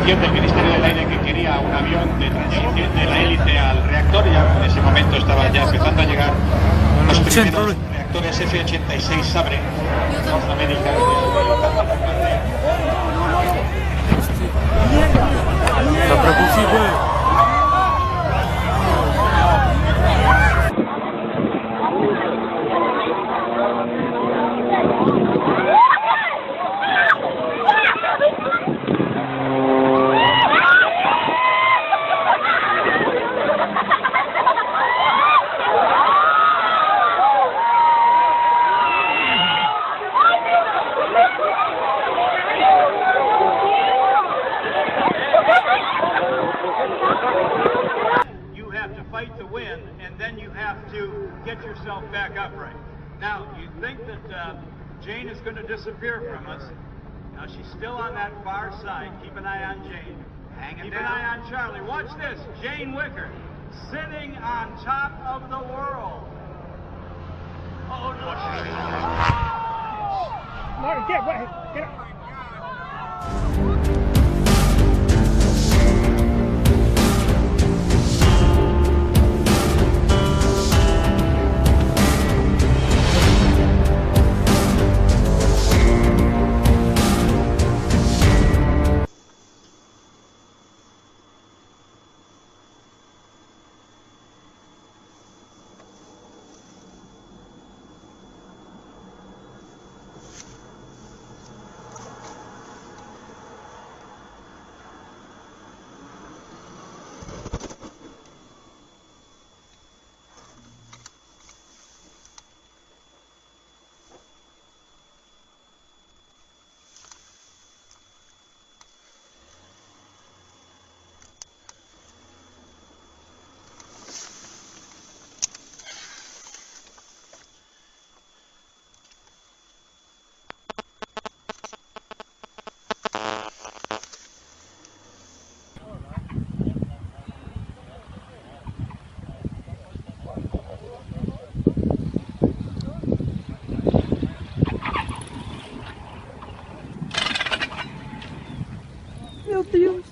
petición del Ministerio del Aire que quería un avión de transición de la hélice al reactor. Ya en ese momento estaba ya empezando a llegar los primeros reactores F-86 Sabre Norteamérica. You have to fight the wind, and then you have to get yourself back upright. Now, you think that Jane is going to disappear from us. Now, she's still on that far side. Keep an eye on Jane. Keep an eye on Charlie. Watch this. Jane Wicker sitting on top of the world. Oh, no. Martin, get away. Get up. Meu Deus!